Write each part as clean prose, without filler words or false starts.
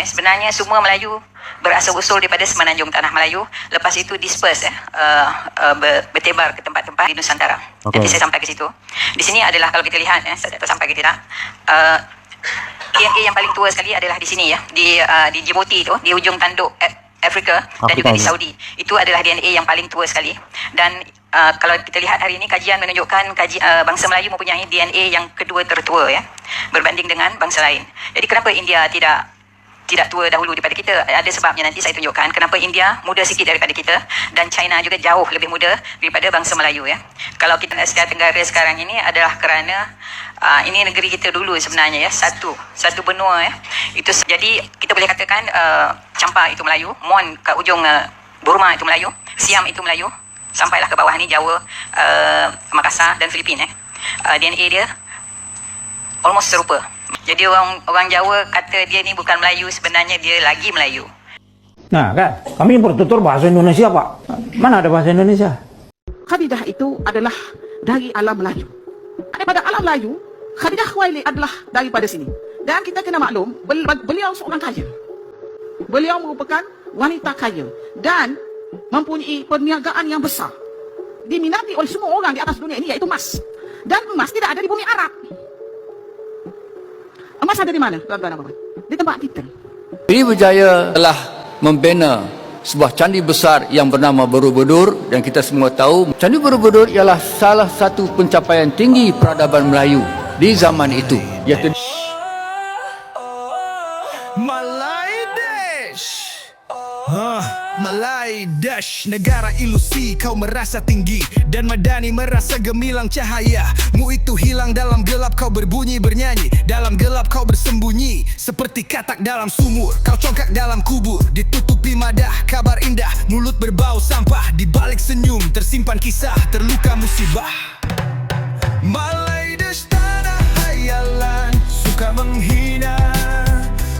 sebenarnya semua Melayu berasal usul daripada semenanjung tanah Melayu. Lepas itu disperse bertebar ke tempat-tempat di Nusantara. Nanti saya sampai ke situ. Di sini adalah kalau kita lihat, saya tak tahu sampai ke tidak, DNA yang paling tua sekali adalah di sini ya, di Djibouti itu, di ujung tanduk Afrika dan juga di Saudi. Itu adalah DNA yang paling tua sekali. Dan kalau kita lihat hari ini, kajian menunjukkan bangsa Melayu mempunyai DNA yang kedua tertua ya, berbanding dengan bangsa lain. Jadi kenapa India tidak tua dahulu daripada kita? Ada sebabnya, nanti saya tunjukkan kenapa India muda sikit daripada kita, dan China juga jauh lebih muda daripada bangsa Melayu ya. Kalau kita Asia Tenggara sekarang ini adalah kerana ini negeri kita dulu sebenarnya ya, satu benua ya. Itu jadi kita boleh katakan Champa itu Melayu, Mon kat ujung Burma itu Melayu, Siam itu Melayu, sampailah ke bawah ni Jawa, Makassar dan Filipina. DNA dia almost serupa. Jadi orang Jawa kata dia ni bukan Melayu, sebenarnya dia lagi Melayu. Nah kan, kami bertutur bahasa Indonesia Pak. Mana ada bahasa Indonesia? Khadidah itu adalah dari alam Melayu. Daripada alam Melayu, Khadidah Khuwailid adalah daripada sini. Dan kita kena maklum, beliau seorang kaya. Beliau merupakan wanita kaya dan mempunyai perniagaan yang besar. Diminati oleh semua orang di atas dunia ini, iaitu emas. Dan emas tidak ada di bumi Arab. Emas ada di mana, tuan-tuan dan puan? Di tempat kita. Sriwijaya telah membina sebuah candi besar yang bernama Borobudur, dan kita semua tahu Candi Borobudur ialah salah satu pencapaian tinggi peradaban Melayu di zaman itu, iaitu Malay Dash. Malay Dash, negara ilusi. Kau merasa tinggi dan Madani merasa gemilang cahaya. Mu itu hilang dalam gelap, kau berbunyi bernyanyi. Dalam gelap kau bersembunyi, seperti katak dalam sumur. Kau congkak dalam kubur, ditutupi madah kabar indah. Mulut berbau sampah, di balik senyum tersimpan kisah terluka musibah. Malay Dash tanah hayalan, suka menghina,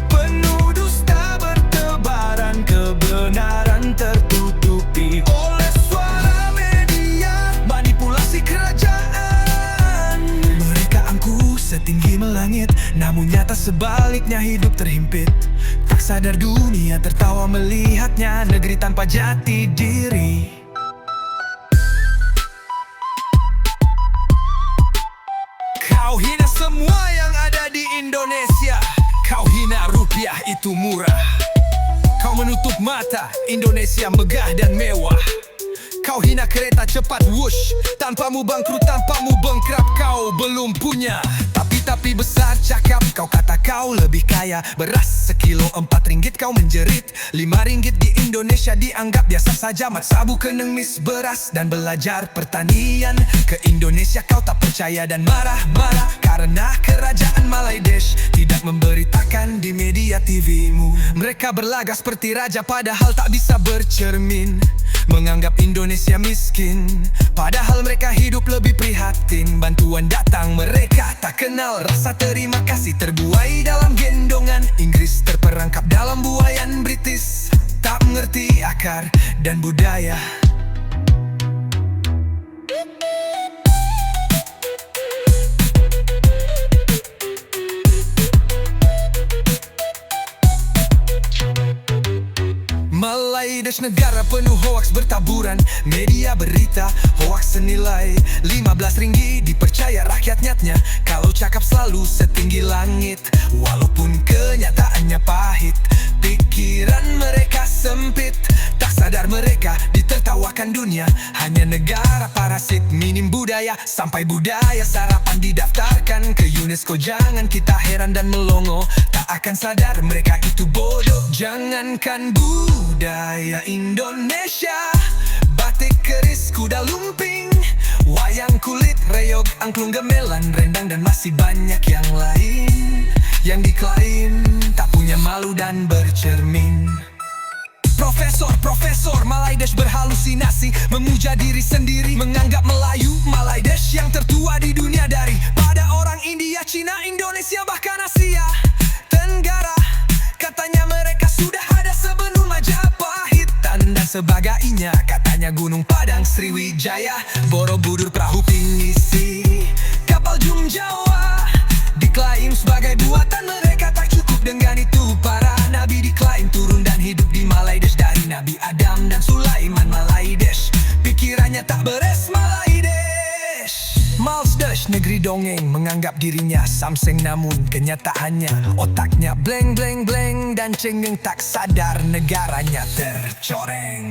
penuh dusta bertebaran, kebenaran tertutupi oleh suara media, manipulasi kerajaan. Mereka angkuh setinggi melangit, namun nyata sebaliknya hidup terhimpit. Tak sadar dunia tertawa melihatnya, negeri tanpa jati diri. Kau hina semua yang ada di Indonesia. Kau hina rupiah itu murah. Kau menutup mata Indonesia megah dan mewah. Kau hina kereta cepat wush, tanpamu bangkrut, tanpamu bengkrap. Kau belum punya tapi besar cakap. Kau kata kau lebih kaya, beras sekilo 4 ringgit kau menjerit. 5 ringgit di Indonesia dianggap biasa saja. Mat sabu kenenmis beras dan belajar pertanian. Ke Indonesia kau tak percaya dan marah-marah karena kerajaan Malay Dash tidak memberitakan di media TV-mu. Mereka berlagak seperti raja padahal tak bisa bercermin, menganggap Indonesia miskin padahal mereka hidup lebih prihatin. Bantuan datang mereka tak kenal rasa terima kasih, terbuai dalam gendongan Inggris, terperangkap dalam buayan British, tak mengerti akar dan budaya. Malay Dash negara penuh hoaks bertaburan. Media berita hoaks senilai 15 ringgit, dipercaya rakyatnya. Kalau cakap selalu setinggi langit, walaupun kenyataannya pahit. Pikiran mereka sempit, tak sadar mereka ditertawakan dunia. Hanya negara parasit, minim budaya. Sampai budaya sarapan didaftarkan ke UNESCO. Jangan kita heran dan melongo, tak akan sadar mereka itu bodoh. Jangankan budaya Indonesia, batik keris, kuda lumping, wayang kulit, reog, angklung, gamelan, rendang, dan masih banyak yang lain yang diklaim tak punya malu dan bercermin. Profesor Malay Dash berhalusinasi, memuja diri sendiri, menganggap Melayu Malay Dash yang tertua di dunia dari pada orang India, Cina, Indonesia, bahkan Asia Tenggara. Katanya mereka sudah ada sebelum Majapahit dan sebagainya. Katanya Gunung Padang, Sriwijaya, Borobudur, perahu pinisi, kapal Jum Jawa diklaim sebagai buatan mereka. Tak cukup dengan itu, para nabi dongeng menganggap dirinya Samseng, namun kenyataannya otaknya bleng bleng bleng dan cengeng, tak sadar negaranya tercoreng.